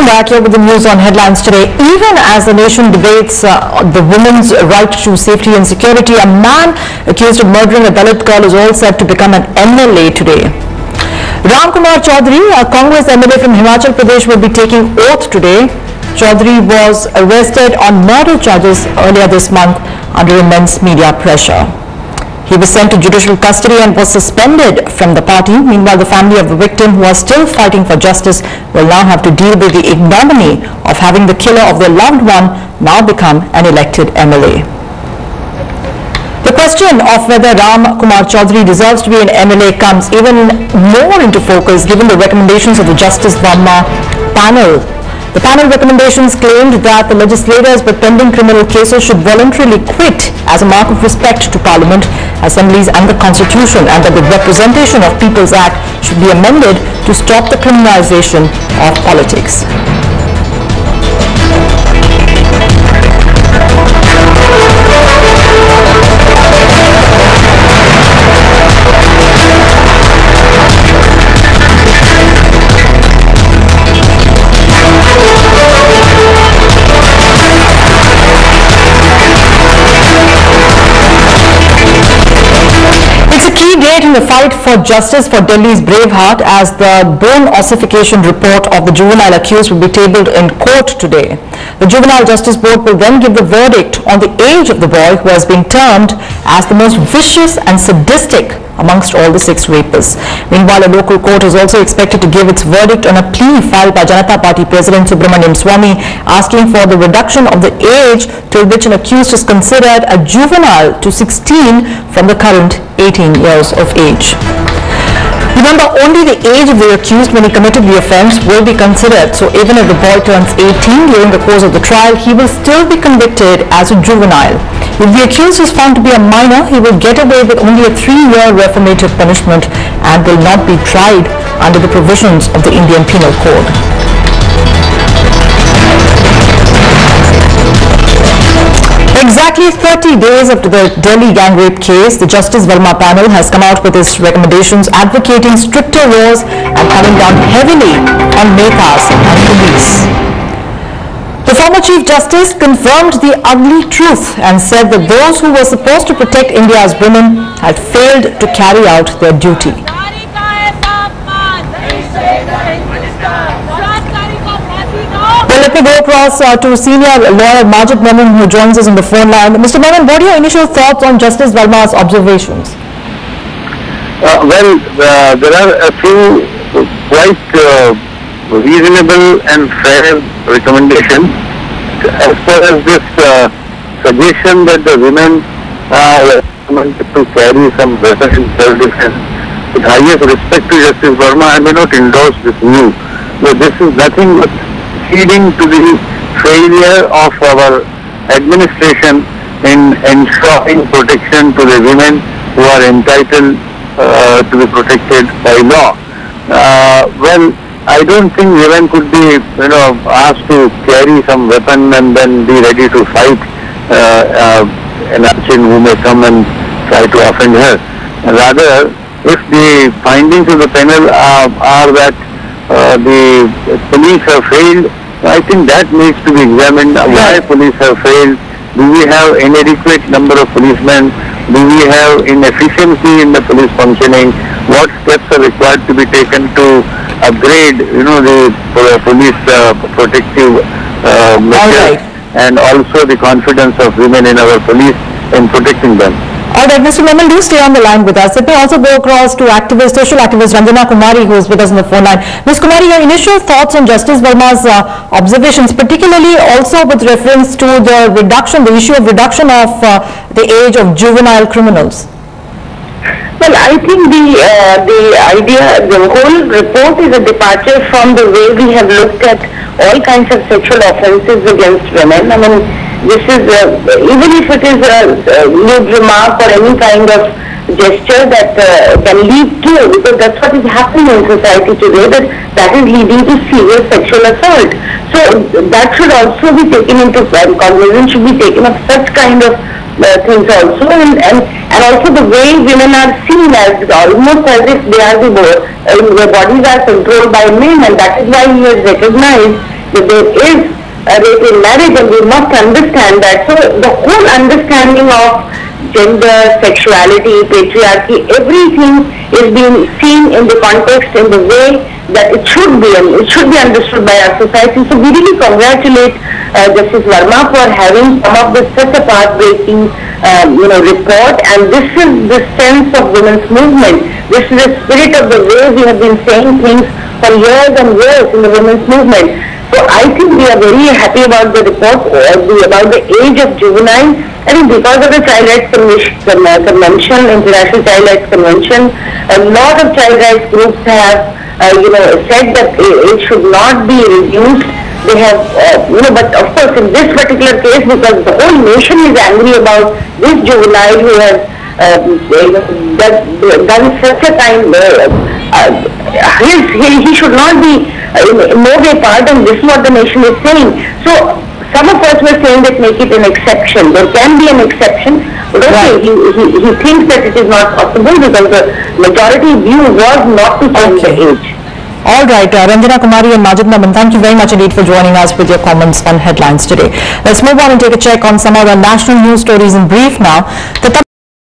Welcome back here with the news on headlines today. Even as the nation debates the women's right to safety and security, a man accused of murdering a Dalit girl is all set to become an MLA today. Ram Kumar Chaudhary, a Congress MLA from Himachal Pradesh, will be taking oath today. Chaudhary was arrested on murder charges earlier this month under immense media pressure. He was sent to judicial custody and was suspended from the party. Meanwhile, the family of the victim, who are still fighting for justice, will now have to deal with the ignominy of having the killer of their loved one now become an elected MLA. The question of whether Ram Kumar Chaudhary deserves to be an MLA comes even more into focus given the recommendations of the Justice Verma'a panel. The panel recommendations claimed that the legislators with pending criminal cases should voluntarily quit as a mark of respect to Parliament, assemblies and the Constitution, and that the Representation of People's Act should be amended to stop the criminalization of politics. In the fight for justice for Delhi's Braveheart, as the bone ossification report of the juvenile accused will be tabled in court today. The Juvenile Justice Board will then give the verdict on the age of the boy, who has been termed as the most vicious and sadistic amongst all the 6 rapists. Meanwhile, a local court is also expected to give its verdict on a plea filed by Janata Party President Subramaniam Swamy, asking for the reduction of the age till which an accused is considered a juvenile to 16 from the current 18 years of age. Remember, only the age of the accused when he committed the offence will be considered. So even if the boy turns 18 during the course of the trial, he will still be convicted as a juvenile. If the accused is found to be a minor, he will get away with only a 3-year reformative punishment and will not be tried under the provisions of the Indian Penal Code. Exactly 30 days after the Delhi gang rape case, the Justice Verma'a panel has come out with its recommendations advocating stricter laws and coming down heavily on Netas and police. The former Chief Justice confirmed the ugly truth and said that those who were supposed to protect India's women had failed to carry out their duty. Well, let me go across to senior lawyer Majid Memon, who joins us on the phone line. Mr. Memon, what are your initial thoughts on Justice Verma's observations? There are a few quite reasonable and fair recommendations. As far as this suggestion that the women are recommended to carry some weapons in self-defense, with highest respect to Justice Verma, I may not endorse this view, but this is nothing but leading to the failure of our administration in ensuring protection to the women who are entitled to be protected by law. Well, I don't think women could be, asked to carry some weapon and then be ready to fight an urchin who may come and try to offend her. Rather, if the findings of the panel are that the police have failed, I think that needs to be examined. Why police have failed? Do we have inadequate number of policemen? Do we have inefficiency in the police functioning? What steps are required to be taken to upgrade, the police protective measures, and also the confidence of women in our police in protecting them? All right, Mr. Memon, do stay on the line with us. Let me also go across to social activist Ranjana Kumari, who is with us on the phone line. Ms. Kumari, your initial thoughts on Justice Verma's observations, particularly also with reference to the issue of reduction of the age of juvenile criminals? Well, I think the whole report is a departure from the way we have looked at all kinds of sexual offences against women. I mean, this is, even if it is a lewd remark or any kind of gesture that can lead to, because that's what is happening in society today, that is leading to serious sexual assault. So that should also be taken into cognizance, should be taken of such kind of things also, and also the way women are seen as almost as if they are their bodies are controlled by men, and that is why he has recognized that there is a rape in marriage, and we must understand that. So the whole understanding of gender, sexuality, patriarchy, everything is being seen in the context, in the way that it should be, and it should be understood by our society. So we really congratulate Justice Verma for having come up with such a path-breaking report, and this is the sense of women's movement. This is the spirit of the way we have been saying things for years and years in the women's movement. So I think we are very happy about the report, about the age of juvenile. I think because of the Child Rights Convention, International Child Rights Convention, a lot of child rights groups have said that it should not be reduced. They have, but of course in this particular case, because the whole nation is angry about this juvenile who has done such a time, he should not be in no way pardoned. This is what the nation is saying. So some of us were saying that make it an exception. There can be an exception, but okay, he thinks that it is not possible because the majority view was not to change the age. All right, Ranjana Kumari and Majid Naman, thank you very much indeed for joining us with your comments on headlines today. Let's move on and take a check on some of the national news stories in brief now.